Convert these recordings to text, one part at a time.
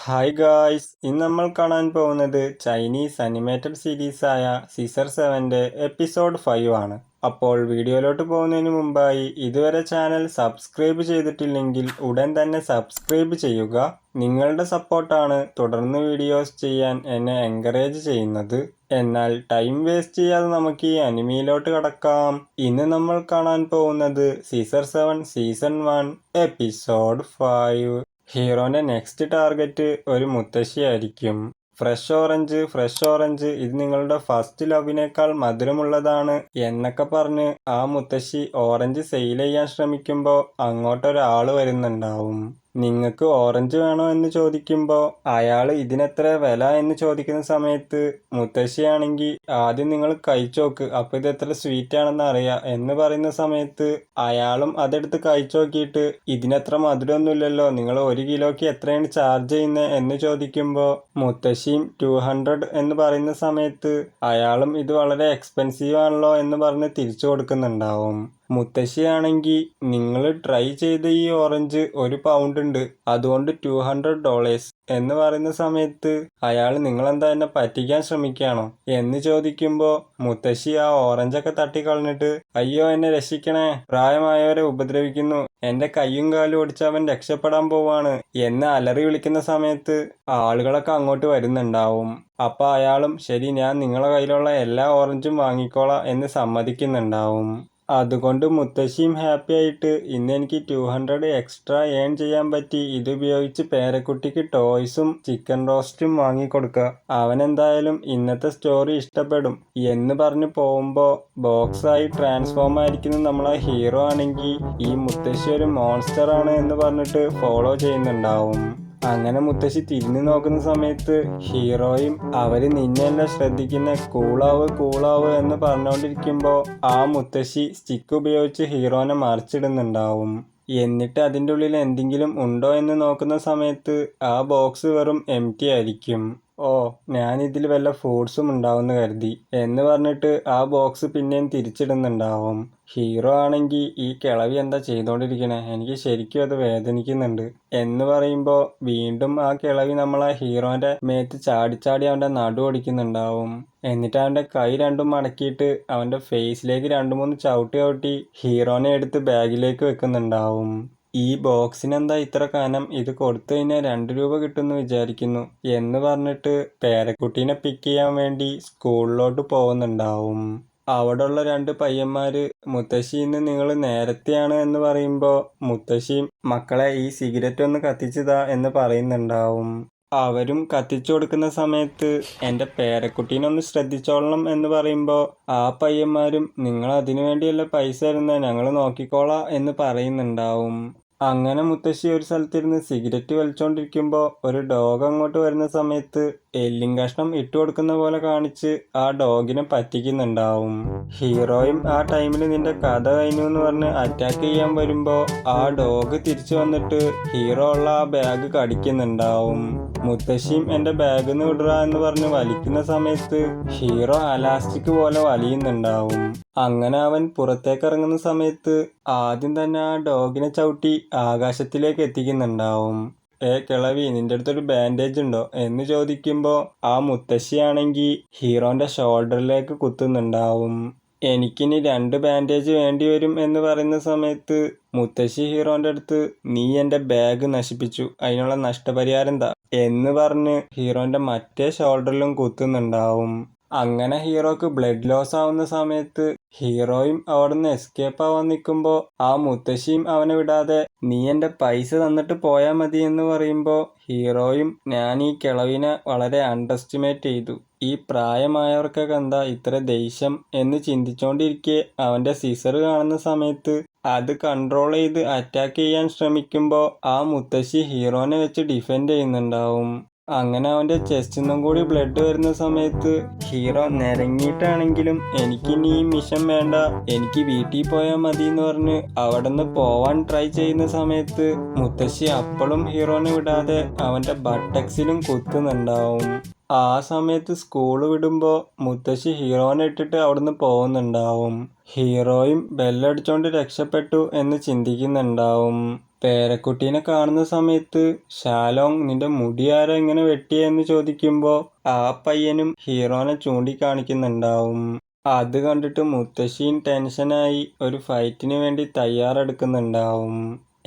Hi guys, ഇന്ന് നമ്മൾ കാണാൻ പോകുന്നത് ചൈനീസ് അനിമേറ്റഡ് സീരീസായ സീസർ 7ന്റെ എപ്പിസോഡ് 5 ആണ്. അപ്പോൾ വീഡിയോയിലോട്ട് പോകുന്നതിന് മുമ്പായി ഇതുവരെ ചാനൽ സബ്സ്ക്രൈബ് ചെയ്തിട്ടില്ലെങ്കിൽ ഉടൻ തന്നെ സബ്സ്ക്രൈബ് ചെയ്യുക. നിങ്ങളുടെ സപ്പോർട്ടാണ് തുടർന്ന് വീഡിയോസ് ചെയ്യാൻ എന്നെ എൻകറേജ് ചെയ്യുന്നത്. എന്നാൽ ടൈം വേസ്റ്റ് ചെയ്യാതെ നമുക്ക് ഈ അനിമയിലോട്ട് കടക്കാം. ഇന്ന് നമ്മൾ കാണാൻ പോകുന്നത് സീസർ 7 സീസൺ 1 എപ്പിസോഡ് 5. ഹീറോന്റെ നെക്സ്റ്റ് ടാർഗറ്റ് ഒരു മുത്തശ്ശിയായിരിക്കും. ഫ്രഷ് ഓറഞ്ച്, ഇത് നിങ്ങളുടെ ഫസ്റ്റ് ലവിനേക്കാൾ മധുരമുള്ളതാണ് എന്നൊക്കെ പറഞ്ഞ് ആ മുത്തശ്ശി ഓറഞ്ച് സെയിൽ ചെയ്യാൻ ശ്രമിക്കുമ്പോൾ അങ്ങോട്ടൊരാള് വരുന്നുണ്ടാവും. നിങ്ങൾക്ക് ഓറഞ്ച് വേണോ എന്ന് ചോദിക്കുമ്പോൾ അയാൾ ഇതിനെത്ര വില എന്ന് ചോദിക്കുന്ന സമയത്ത് മുത്തശ്ശിയാണെങ്കിൽ ആദ്യം നിങ്ങൾ കഴിച്ചോക്ക്, അപ്പോൾ ഇത് എത്ര സ്വീറ്റ് ആണെന്ന് അറിയാം എന്ന് പറയുന്ന സമയത്ത് അയാളും അതെടുത്ത് കഴിച്ചോക്കിയിട്ട് ഇതിനെത്ര മധുരമൊന്നുമില്ലല്ലോ, നിങ്ങൾ 1 കിലോയ്ക്ക് എത്രയാണ് ചാർജ് ചെയ്യുന്നത് എന്ന് ചോദിക്കുമ്പോൾ മുത്തശ്ശിയും 200 എന്ന് പറയുന്ന സമയത്ത് അയാളും ഇത് വളരെ എക്സ്പെൻസീവ് ആണല്ലോ എന്ന് പറഞ്ഞ് തിരിച്ചു കൊടുക്കുന്നുണ്ടാവും. മുത്തശ്ശിയാണെങ്കിൽ നിങ്ങൾ ട്രൈ ചെയ്ത ഈ ഓറഞ്ച് 1 പൗണ്ട് ഉണ്ട്, അതുകൊണ്ട് $200 എന്ന് പറയുന്ന സമയത്ത് അയാൾ നിങ്ങളെന്താ എന്നെ പറ്റിക്കാൻ ശ്രമിക്കുകയാണോ എന്ന് ചോദിക്കുമ്പോൾ മുത്തശ്ശി ആ ഓറഞ്ചൊക്കെ തട്ടിക്കളഞ്ഞിട്ട് അയ്യോ എന്നെ രക്ഷിക്കണേ, പ്രായമായവരെ ഉപദ്രവിക്കുന്നു, എന്റെ കയ്യും കാലും ഒടിച്ച് അവൻ രക്ഷപ്പെടാൻ പോവാണ് എന്ന് അലറി വിളിക്കുന്ന സമയത്ത് ആളുകളൊക്കെ അങ്ങോട്ട് വരുന്നുണ്ടാവും. അപ്പൊ അയാളും ശരി, ഞാൻ നിങ്ങളെ കയ്യിലുള്ള എല്ലാ ഓറഞ്ചും വാങ്ങിക്കോളാം എന്ന് സമ്മതിക്കുന്നുണ്ടാവും. അതുകൊണ്ട് മുത്തശ്ശിയും ഹാപ്പി ആയിട്ട് ഇന്ന് എനിക്ക് 200 എക്സ്ട്രാ ഏൺ ചെയ്യാൻ പറ്റി, ഇതുപയോഗിച്ച് പേരക്കുട്ടിക്ക് ടോയ്സും ചിക്കൻ റോസ്റ്റും വാങ്ങിക്കൊടുക്കുക, അവനെന്തായാലും ഇന്നത്തെ സ്റ്റോറി ഇഷ്ടപ്പെടും എന്ന് പറഞ്ഞു പോകുമ്പോൾ ബോക്സായി ട്രാൻസ്ഫോം ആയിരിക്കുന്ന നമ്മളെ ഹീറോ ആണെങ്കിൽ ഈ മുത്തശ്ശി ഒരു മോൺസ്റ്റർ ആണ് എന്ന് പറഞ്ഞിട്ട് ഫോളോ ചെയ്യുന്നുണ്ടാവും. അങ്ങനെ മുത്തശ്ശി തിരിഞ്ഞു നോക്കുന്ന സമയത്ത് ഹീറോയും അവര് നിന്നെയല്ല ശ്രദ്ധിക്കുന്ന, കൂളാവ് എന്ന് പറഞ്ഞുകൊണ്ടിരിക്കുമ്പോൾ ആ മുത്തശ്ശി സ്റ്റിക്ക് ഉപയോഗിച്ച് ഹീറോനെ മറിച്ചിടുന്നുണ്ടാവും. എന്നിട്ട് അതിൻ്റെ ഉള്ളിൽ എന്തെങ്കിലും ഉണ്ടോ എന്ന് നോക്കുന്ന സമയത്ത് ആ ബോക്സ് വെറും എംപ്റ്റി ആയിരിക്കും. ഓ, ഞാനിതിൽ വല്ല ഫ്രൂട്ട്സും ഉണ്ടാവുമെന്ന് കരുതി എന്ന് പറഞ്ഞിട്ട് ആ ബോക്സ് പിന്നെയും തിരിച്ചിടുന്നുണ്ടാവും. ഹീറോ ആണെങ്കിൽ ഈ കിളവി എന്താ ചെയ്തോണ്ടിരിക്കണേ, എനിക്ക് ശരിക്കും അത് വേദനിക്കുന്നുണ്ട് എന്ന് പറയുമ്പോൾ വീണ്ടും ആ കിളവി നമ്മളെ ഹീറോന്റെ മേത്ത് ചാടി അവന്റെ നടു ഒടിക്കുന്നുണ്ടാവും. എന്നിട്ട് അവന്റെ കൈ രണ്ടും മടക്കിയിട്ട് അവന്റെ ഫേസിലേക്ക് 2-3 ചവിട്ടി ഹീറോനെ എടുത്ത് ബാഗിലേക്ക് വെക്കുന്നുണ്ടാവും. ഈ ബോക്സിനെന്താ ഇത്ര കനം, ഇത് കൊടുത്തു കഴിഞ്ഞാൽ 2 രൂപ കിട്ടുമെന്ന് വിചാരിക്കുന്നു എന്ന് പറഞ്ഞിട്ട് പേരക്കുട്ടീനെ പിക്ക് ചെയ്യാൻ വേണ്ടി സ്കൂളിലോട്ട് പോകുന്നുണ്ടാവും. അവിടെയുള്ള 2 പയ്യന്മാര് മുത്തശ്ശി ഇന്ന് നിങ്ങൾ നേരത്തെയാണ് എന്ന് പറയുമ്പോൾ മുത്തശ്ശിയും മക്കളെ ഈ സിഗരറ്റ് ഒന്ന് കത്തിച്ചതാ എന്ന് പറയുന്നുണ്ടാവും. അവരും കത്തിച്ചു കൊടുക്കുന്ന സമയത്ത് എൻ്റെ പേരക്കുട്ടീനൊന്ന് ശ്രദ്ധിച്ചോളണം എന്ന് പറയുമ്പോൾ ആ പയ്യന്മാരും നിങ്ങൾ അതിനു വേണ്ടിയല്ല പൈസ തരുന്നത്, ഞങ്ങൾ നോക്കിക്കോളാം എന്ന് പറയുന്നുണ്ടാവും. അങ്ങനെ മുത്തശ്ശി ഒരു സ്ഥലത്തിരുന്ന് സിഗരറ്റ് വലിച്ചോണ്ടിരിക്കുമ്പോൾ ഒരു ഡോഗ് അങ്ങോട്ട് വരുന്ന സമയത്ത് എല്ലും കഷ്ണം ഇട്ട് കൊടുക്കുന്ന പോലെ കാണിച്ച് ആ ഡോഗിനെ പറ്റിക്കുന്നുണ്ടാവും. ഹീറോയും ആ ടൈമിൽ നിന്റെ കഥ കഴിഞ്ഞു എന്ന് പറഞ്ഞ് അറ്റാക്ക് ചെയ്യാൻ വരുമ്പോൾ ആ ഡോഗ് തിരിച്ചു വന്നിട്ട് ഹീറോ ഉള്ള ആ ബാഗ് കടിക്കുന്നുണ്ടാവും. മുത്തശ്ശിയും എൻ്റെ ബാഗ് നിന്ന് വിടുക എന്ന് പറഞ്ഞ് വലിക്കുന്ന സമയത്ത് ഹീറോ അലാസ്റ്റിക് പോലെ വലിയുന്നുണ്ടാവും. അങ്ങനെ അവൻ പുറത്തേക്ക് ഇറങ്ങുന്ന സമയത്ത് ആദ്യം തന്നെ ആ ഡോഗിനെ ചവിട്ടി ആകാശത്തിലേക്ക് എത്തിക്കുന്നുണ്ടാവും. കിളവി, നിന്റെ അടുത്തൊരു ബാൻഡേജ് ഉണ്ടോ എന്ന് ചോദിക്കുമ്പോൾ ആ മുത്തശ്ശിയാണെങ്കിൽ ഹീറോന്റെ ഷോൾഡറിലേക്ക് കുത്തുന്നുണ്ടാവും. എനിക്കിനി 2 ബാൻഡേജ് വേണ്ടി വരും എന്ന് പറയുന്ന സമയത്ത് മുത്തശ്ശി ഹീറോന്റെ അടുത്ത് നീ എൻ്റെ ബാഗ് നശിപ്പിച്ചു, അതിനുള്ള നഷ്ടപരിഹാരം എന്താ എന്ന് പറഞ്ഞ് ഹീറോന്റെ മറ്റേ ഷോൾഡറിലും കുത്തുന്നുണ്ടാവും. അങ്ങനെ ഹീറോക്ക് ബ്ലഡ് ലോസ് ആവുന്ന സമയത്ത് ഹീറോയും അവിടുന്ന് എസ്കേപ്പ് ആവാൻ നിൽക്കുമ്പോൾ ആ മുത്തശ്ശിയും അവനെ വിടാതെ നീ എൻ്റെ പൈസ തന്നിട്ട് പോയാൽ മതി എന്ന് പറയുമ്പോൾ ഹീറോയും ഞാൻ ഈ കിളവിനെ വളരെ അണ്ടർഎസ്റ്റിമേറ്റ് ചെയ്തു, ഈ പ്രായമായവർക്കൊക്കെ എന്താ ഇത്ര ദേഷ്യം എന്ന് ചിന്തിച്ചുകൊണ്ടിരിക്കെ അവൻ്റെ സിസർ കാണുന്ന സമയത്ത് അത് കൺട്രോൾ ചെയ്ത് അറ്റാക്ക് ചെയ്യാൻ ശ്രമിക്കുമ്പോൾ ആ മുത്തശ്ശി ഹീറോനെ വെച്ച് ഡിഫെൻഡ് ചെയ്യുന്നുണ്ടാവും. അങ്ങനെ അവൻ്റെ ചെസ്റ്റിൽ നിന്നും കൂടി ബ്ലഡ് വരുന്ന സമയത്ത് ഹീറോ നിരങ്ങിയിട്ടാണെങ്കിലും എനിക്കിനി ഈ മിഷൻ വേണ്ട, എനിക്ക് വീട്ടിൽ പോയാൽ മതി എന്ന് പറഞ്ഞ് അവിടെ നിന്ന് പോവാൻ ട്രൈ ചെയ്യുന്ന സമയത്ത് മുത്തശ്ശി അപ്പോഴും ഹീറോനെ വിടാതെ അവൻ്റെ ബട്ടക്സിലും കുത്തുന്നുണ്ടാവും. ആ സമയത്ത് സ്കൂൾ വിടുമ്പോൾ മുത്തശ്ശി ഹീറോനെ ഇട്ടിട്ട് അവിടുന്ന് പോകുന്നുണ്ടാവും. ഹീറോയും ബെല്ലടിച്ചോണ്ട് രക്ഷപ്പെട്ടു എന്ന് ചിന്തിക്കുന്നുണ്ടാവും. പേരക്കുട്ടീനെ കാണുന്ന സമയത്ത് ഷാലോങ് നിന്റെ മുടി ആരാ ഇങ്ങനെ വെട്ടിയെന്ന് ചോദിക്കുമ്പോൾ ആ പയ്യനും ഹീറോനെ ചൂണ്ടിക്കാണിക്കുന്നുണ്ടാവും. അത് കണ്ടിട്ട് മുത്തശ്ശിയും ടെൻഷനായി ഒരു ഫൈറ്റിന് വേണ്ടി തയ്യാറെടുക്കുന്നുണ്ടാവും.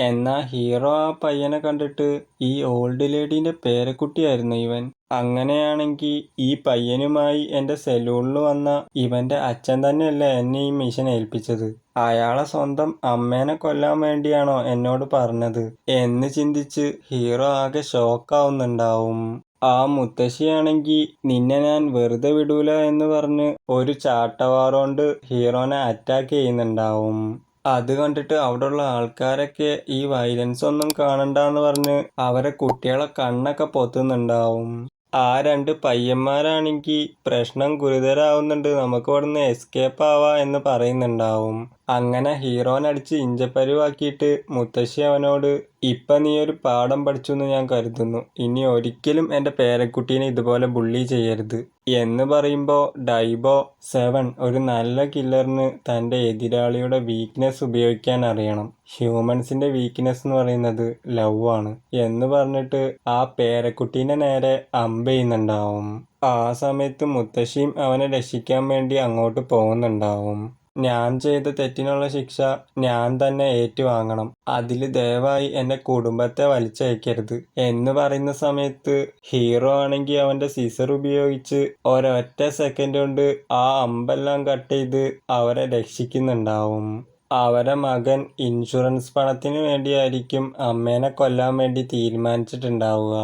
എന്നാ ഹീറോ ആ പയ്യനെ കണ്ടിട്ട് ഈ ഓൾഡ് ലേഡീൻ്റെ പേരക്കുട്ടിയായിരുന്നു ഇവൻ. അങ്ങനെയാണെങ്കിൽ ഈ പയ്യനുമായി എൻ്റെ സെലൂണിൽ വന്ന ഇവൻ്റെ അച്ഛൻ തന്നെയല്ലേ എന്നെ ഈ മിഷൻ ഏൽപ്പിച്ചത്. അയാളെ സ്വന്തം അമ്മേനെ കൊല്ലാൻ വേണ്ടിയാണോ എന്നോട് പറഞ്ഞത് എന്ന് ചിന്തിച്ച് ഹീറോ ആകെ ഷോക്കാവുന്നുണ്ടാവും. ആ മുത്തശ്ശിയാണെങ്കിൽ നിന്നെ ഞാൻ വെറുതെ വിടൂല എന്ന് പറഞ്ഞ് ഒരു ചാട്ടവാറുകൊണ്ട് ഹീറോനെ അറ്റാക്ക് ചെയ്യുന്നുണ്ടാവും. അത് കണ്ടിട്ട് അവിടെയുള്ള ആൾക്കാരൊക്കെ ഈ വയലൻസ് ഒന്നും കാണണ്ടെന്ന് പറഞ്ഞ് അവരെ കുട്ടികളെ കണ്ണൊക്കെ പൊത്തുന്നുണ്ടാവും. ആ രണ്ട് പയ്യന്മാരാണെങ്കിൽ പ്രശ്നം ഗുരുതരാവുന്നുണ്ട്, നമുക്ക് ഇവിടുന്ന് എസ്കേപ്പ് ആവാ എന്ന് പറയുന്നുണ്ടാവും. അങ്ങനെ ഹീറോനടിച്ച് ഇഞ്ചപ്പരുവാക്കിയിട്ട് മുത്തശ്ശി അവനോട് ഇപ്പം നീ ഒരു പാഠം പഠിച്ചു എന്ന് ഞാൻ കരുതുന്നു, ഇനി ഒരിക്കലും എൻ്റെ പേരക്കുട്ടീനെ ഇതുപോലെ ബുള്ളി ചെയ്യരുത് എന്ന് പറയുമ്പോൾ ഡൈബോ 7 ഒരു നല്ല കില്ലറിന് തൻ്റെ എതിരാളിയുടെ വീക്ക്നെസ് ഉപയോഗിക്കാൻ അറിയണം. ഹ്യൂമൻസിൻ്റെ വീക്ക്നെസ് എന്ന് പറയുന്നത് ലവ് ആണ് എന്ന് പറഞ്ഞിട്ട് ആ പേരക്കുട്ടീനെ നേരെ അമ്പ് ചെയ്യുന്നുണ്ടാവും. ആ സമയത്ത് മുത്തശ്ശിയും അവനെ രക്ഷിക്കാൻ വേണ്ടി അങ്ങോട്ട് പോകുന്നുണ്ടാവും. ഞാൻ ചെയ്ത തെറ്റിനുള്ള ശിക്ഷ ഞാൻ തന്നെ ഏറ്റുവാങ്ങണം, അതിൽ ദയവായി എൻ്റെ കുടുംബത്തെ വലിച്ചയക്കരുത് എന്ന് പറയുന്ന സമയത്ത് ഹീറോ ആണെങ്കിൽ അവൻ്റെ സിസർ ഉപയോഗിച്ച് ഒരൊറ്റ സെക്കൻഡ് കൊണ്ട് ആ അമ്പെല്ലാം കട്ട് ചെയ്ത് അവരെ രക്ഷിക്കുന്നുണ്ടാവും. അവരെ മകൻ ഇൻഷുറൻസ് പണത്തിന് വേണ്ടിയായിരിക്കും അമ്മേനെ കൊല്ലാൻ വേണ്ടി തീരുമാനിച്ചിട്ടുണ്ടാവുക.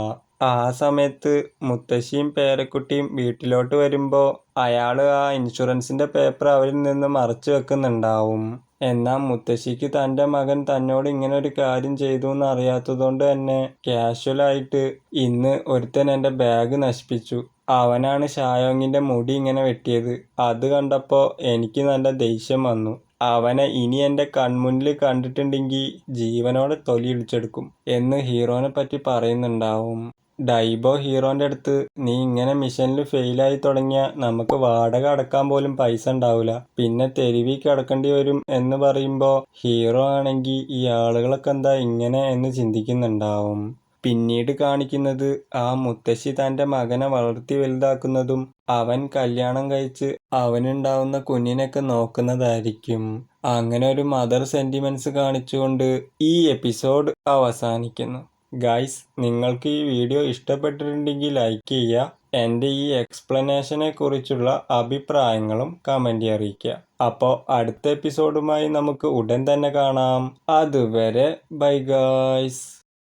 ആ സമയത്ത് മുത്തശ്ശിയും പേരക്കുട്ടിയും വീട്ടിലോട്ട് വരുമ്പോൾ അയാൾ ആ ഇൻഷുറൻസിൻ്റെ പേപ്പർ അവരിൽ നിന്ന് മറച്ചു വെക്കുന്നുണ്ടാവും. എന്നാൽ മുത്തശ്ശിക്ക് തൻ്റെ മകൻ തന്നോട് ഇങ്ങനെ ഒരു കാര്യം ചെയ്തു എന്ന് അറിയാത്തതുകൊണ്ട് തന്നെ കാഷ്വലായിട്ട് ഇന്ന് ഒരുത്തൻ എൻ്റെ ബാഗ് നശിപ്പിച്ചു, അവനാണ് ഷായോങ്ങിൻ്റെ മുടി ഇങ്ങനെ വെട്ടിയത്, അത് കണ്ടപ്പോൾ എനിക്ക് നല്ല ദേഷ്യം വന്നു, അവനെ ഇനി എൻ്റെ കൺമുന്നിൽ കണ്ടിട്ടുണ്ടെങ്കിൽ ജീവനോടെ തൊലി ഇടിച്ചെടുക്കും എന്ന് ഹീറോനെ പറ്റി പറയുന്നുണ്ടാവും. ഡൈബോ ഹീറോൻ്റെ അടുത്ത് നീ ഇങ്ങനെ മിഷനിൽ ഫെയിലായി തുടങ്ങിയാൽ നമുക്ക് വാടക അടക്കാൻ പോലും പൈസ ഉണ്ടാവില്ല, പിന്നെ തെരുവിൽ കിടക്കേണ്ടി വരും എന്ന് പറയുമ്പോൾ ഹീറോ ആണെങ്കിൽ ഈ ആളുകളൊക്കെ എന്താ ഇങ്ങനെ എന്ന് ചിന്തിക്കുന്നുണ്ടാവും. പിന്നീട് കാണിക്കുന്നത് ആ മുത്തശ്ശി തൻ്റെ മകനെ വളർത്തി വലുതാക്കുന്നതും അവൻ കല്യാണം കഴിച്ച് അവനുണ്ടാവുന്ന കുഞ്ഞിനൊക്കെ നോക്കുന്നതായിരിക്കും. അങ്ങനെ ഒരു മദർ സെൻറ്റിമെൻറ്റ്സ് കാണിച്ചുകൊണ്ട് ഈ എപ്പിസോഡ് അവസാനിക്കുന്നു. ഗൈസ്, നിങ്ങൾക്ക് ഈ വീഡിയോ ഇഷ്ടപ്പെട്ടിട്ടുണ്ടെങ്കിൽ ലൈക്ക് ചെയ്യുക. എൻ്റെ ഈ എക്സ്പ്ലനേഷനെ കുറിച്ചുള്ള അഭിപ്രായങ്ങളും കമൻ്റ് അറിയിക്കുക. അപ്പോൾ അടുത്ത എപ്പിസോഡുമായി നമുക്ക് ഉടൻ തന്നെ കാണാം. അതുവരെ ബൈ ഗൈസ്.